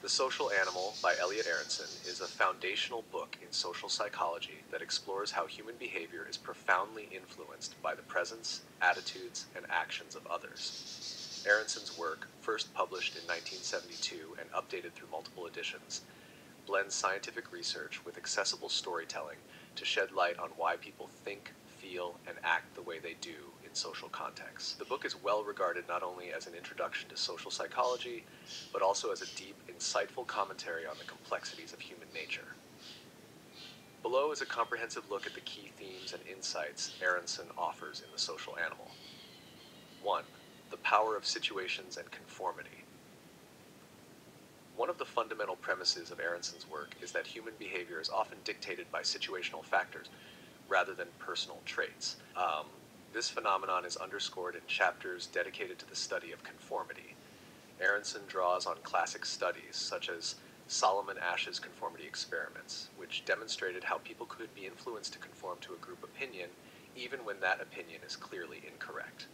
The Social Animal by Eliot Aronson is a foundational book in social psychology that explores how human behavior is profoundly influenced by the presence, attitudes, and actions of others. Aronson's work, first published in 1972 and updated through multiple editions, blends scientific research with accessible storytelling to shed light on why people think, feel, and act the way they do in social contexts. The book is well regarded not only as an introduction to social psychology, but also as a deep, insightful commentary on the complexities of human nature. Below is a comprehensive look at the key themes and insights Aronson offers in The Social Animal. 1. The power of situations and conformity. One of the fundamental premises of Aronson's work is that human behavior is often dictated by situational factors rather than personal traits. This phenomenon is underscored in chapters dedicated to the study of conformity. Aronson draws on classic studies such as Solomon Asch's conformity experiments, which demonstrated how people could be influenced to conform to a group opinion even when that opinion is clearly incorrect.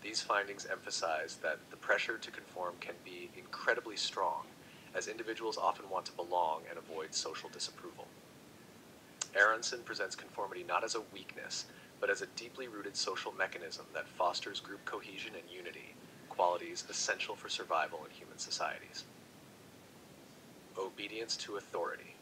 These findings emphasize that the pressure to conform can be incredibly strong, as individuals often want to belong and avoid social disapproval. Aronson presents conformity not as a weakness, but as a deeply rooted social mechanism that fosters group cohesion and unity, qualities essential for survival in human societies. Obedience to authority.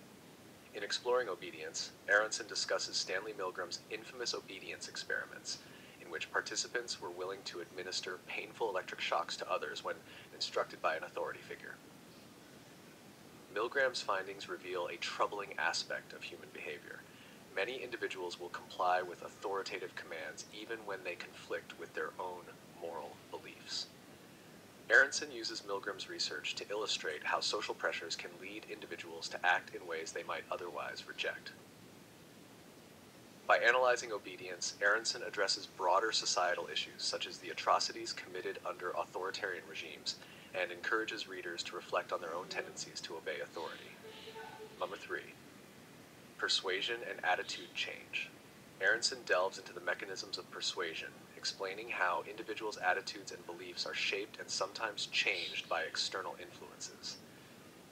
In exploring obedience, Aronson discusses Stanley Milgram's infamous obedience experiments, in which participants were willing to administer painful electric shocks to others when instructed by an authority figure. Milgram's findings reveal a troubling aspect of human behavior. Many individuals will comply with authoritative commands even when they conflict with their own moral beliefs. Aronson uses Milgram's research to illustrate how social pressures can lead individuals to act in ways they might otherwise reject. By analyzing obedience, Aronson addresses broader societal issues such as the atrocities committed under authoritarian regimes and encourages readers to reflect on their own tendencies to obey authority. Number 3. Persuasion and attitude change. Aronson delves into the mechanisms of persuasion, explaining how individuals' attitudes and beliefs are shaped and sometimes changed by external influences.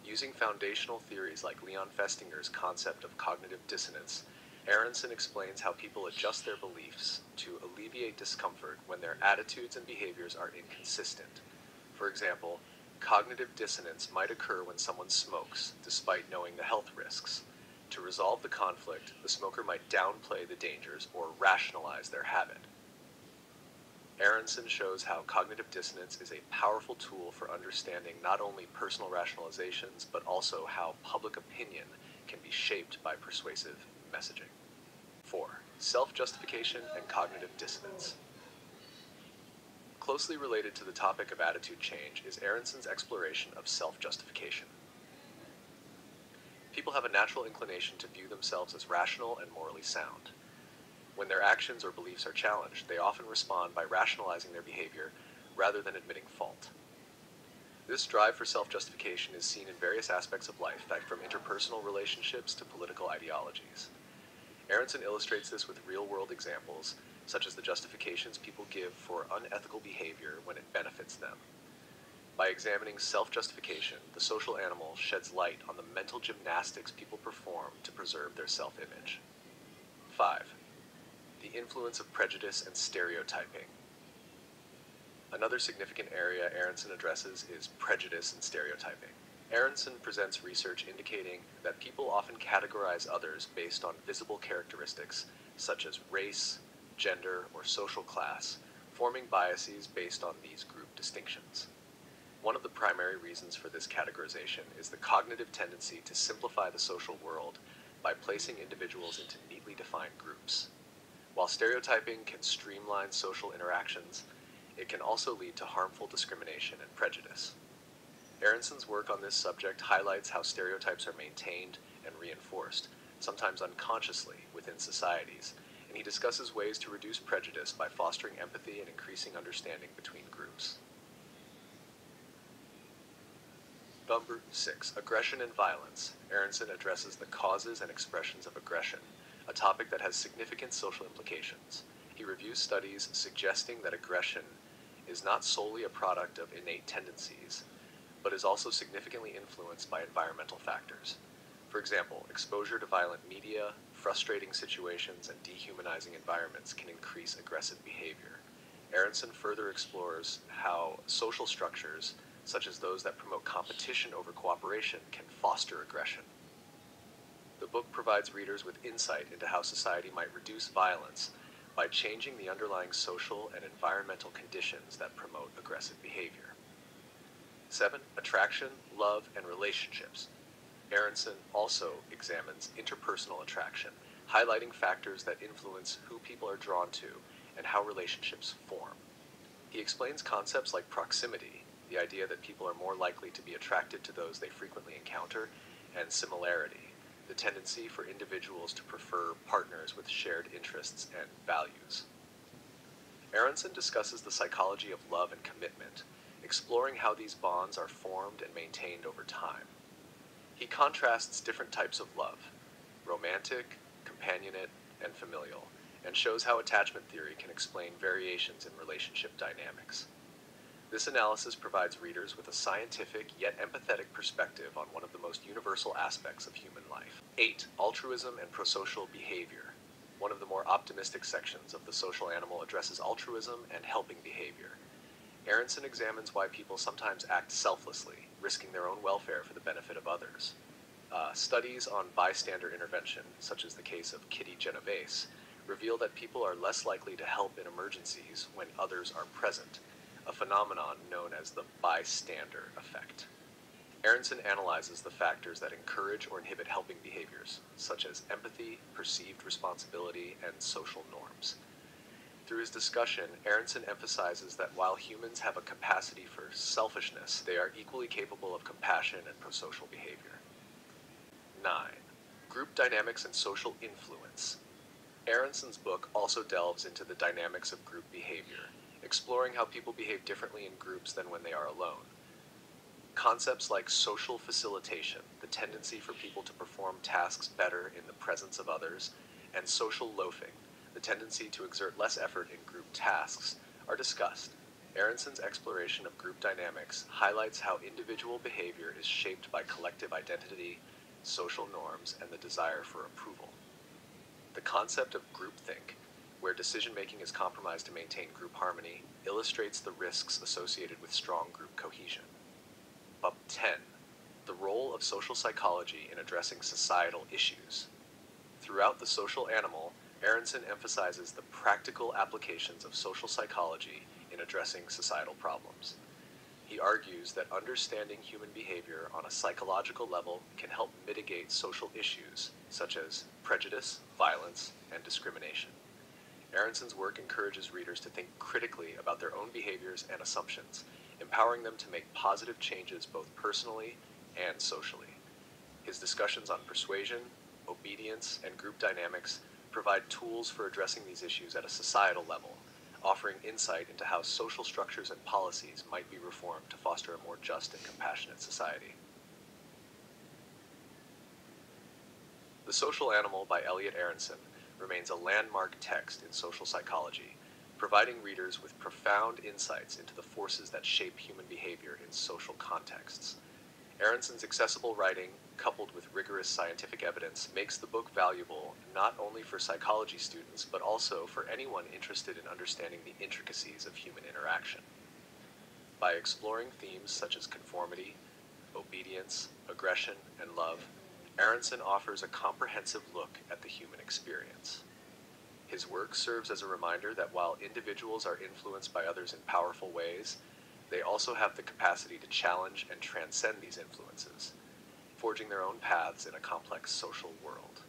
Using foundational theories like Leon Festinger's concept of cognitive dissonance, Aronson explains how people adjust their beliefs to alleviate discomfort when their attitudes and behaviors are inconsistent. For example, cognitive dissonance might occur when someone smokes, despite knowing the health risks. To resolve the conflict, the smoker might downplay the dangers or rationalize their habit. Aronson shows how cognitive dissonance is a powerful tool for understanding not only personal rationalizations, but also how public opinion can be shaped by persuasive messaging. 4. Self-justification and cognitive dissonance. Closely related to the topic of attitude change is Aronson's exploration of self-justification. People have a natural inclination to view themselves as rational and morally sound. When their actions or beliefs are challenged, they often respond by rationalizing their behavior rather than admitting fault. This drive for self-justification is seen in various aspects of life, from interpersonal relationships to political ideologies. Aronson illustrates this with real-world examples, such as the justifications people give for unethical behavior when it benefits them. By examining self-justification, The Social Animal sheds light on the mental gymnastics people perform to preserve their self-image. 5. The influence of prejudice and stereotyping. Another significant area Aronson addresses is prejudice and stereotyping. Aronson presents research indicating that people often categorize others based on visible characteristics such as race, gender, or social class, forming biases based on these group distinctions. One of the primary reasons for this categorization is the cognitive tendency to simplify the social world by placing individuals into neatly defined groups. While stereotyping can streamline social interactions, it can also lead to harmful discrimination and prejudice. Aronson's work on this subject highlights how stereotypes are maintained and reinforced, sometimes unconsciously, within societies, and he discusses ways to reduce prejudice by fostering empathy and increasing understanding between groups. Number 6. Aggression and violence. Aronson addresses the causes and expressions of aggression, a topic that has significant social implications. He reviews studies suggesting that aggression is not solely a product of innate tendencies, but is also significantly influenced by environmental factors. For example, exposure to violent media, frustrating situations, and dehumanizing environments can increase aggressive behavior. Aronson further explores how social structures, such as those that promote competition over cooperation, can foster aggression. The book provides readers with insight into how society might reduce violence by changing the underlying social and environmental conditions that promote aggressive behavior. 7. Attraction, love, and relationships. Aronson also examines interpersonal attraction, highlighting factors that influence who people are drawn to and how relationships form. He explains concepts like proximity, the idea that people are more likely to be attracted to those they frequently encounter, and similarity, the tendency for individuals to prefer partners with shared interests and values. Aronson discusses the psychology of love and commitment, exploring how these bonds are formed and maintained over time. He contrasts different types of love, romantic, companionate, and familial, and shows how attachment theory can explain variations in relationship dynamics. This analysis provides readers with a scientific yet empathetic perspective on one of the most universal aspects of human life. 8. Altruism and prosocial behavior. One of the more optimistic sections of The Social Animal addresses altruism and helping behavior. Aronson examines why people sometimes act selflessly, risking their own welfare for the benefit of others. Studies on bystander intervention, such as the case of Kitty Genovese, reveal that people are less likely to help in emergencies when others are present, a phenomenon known as the bystander effect. Aronson analyzes the factors that encourage or inhibit helping behaviors, such as empathy, perceived responsibility, and social norms. Through his discussion, Aronson emphasizes that while humans have a capacity for selfishness, they are equally capable of compassion and prosocial behavior. 9. Group dynamics and social influence. Aronson's book also delves into the dynamics of group behavior, exploring how people behave differently in groups than when they are alone. Concepts like social facilitation, the tendency for people to perform tasks better in the presence of others, and social loafing, the tendency to exert less effort in group tasks, are discussed. Aronson's exploration of group dynamics highlights how individual behavior is shaped by collective identity, social norms, and the desire for approval. The concept of groupthink, where decision-making is compromised to maintain group harmony, illustrates the risks associated with strong group cohesion. 10. The role of social psychology in addressing societal issues. Throughout The Social Animal, Aronson emphasizes the practical applications of social psychology in addressing societal problems. He argues that understanding human behavior on a psychological level can help mitigate social issues such as prejudice, violence, and discrimination. Aronson's work encourages readers to think critically about their own behaviors and assumptions, empowering them to make positive changes both personally and socially. His discussions on persuasion, obedience, and group dynamics provide tools for addressing these issues at a societal level, offering insight into how social structures and policies might be reformed to foster a more just and compassionate society. The Social Animal by Eliot Aronson remains a landmark text in social psychology, providing readers with profound insights into the forces that shape human behavior in social contexts. Aronson's accessible writing, coupled with rigorous scientific evidence, makes the book valuable not only for psychology students, but also for anyone interested in understanding the intricacies of human interaction. By exploring themes such as conformity, obedience, aggression, and love, Aronson offers a comprehensive look at the human experience. His work serves as a reminder that while individuals are influenced by others in powerful ways, they also have the capacity to challenge and transcend these influences, forging their own paths in a complex social world.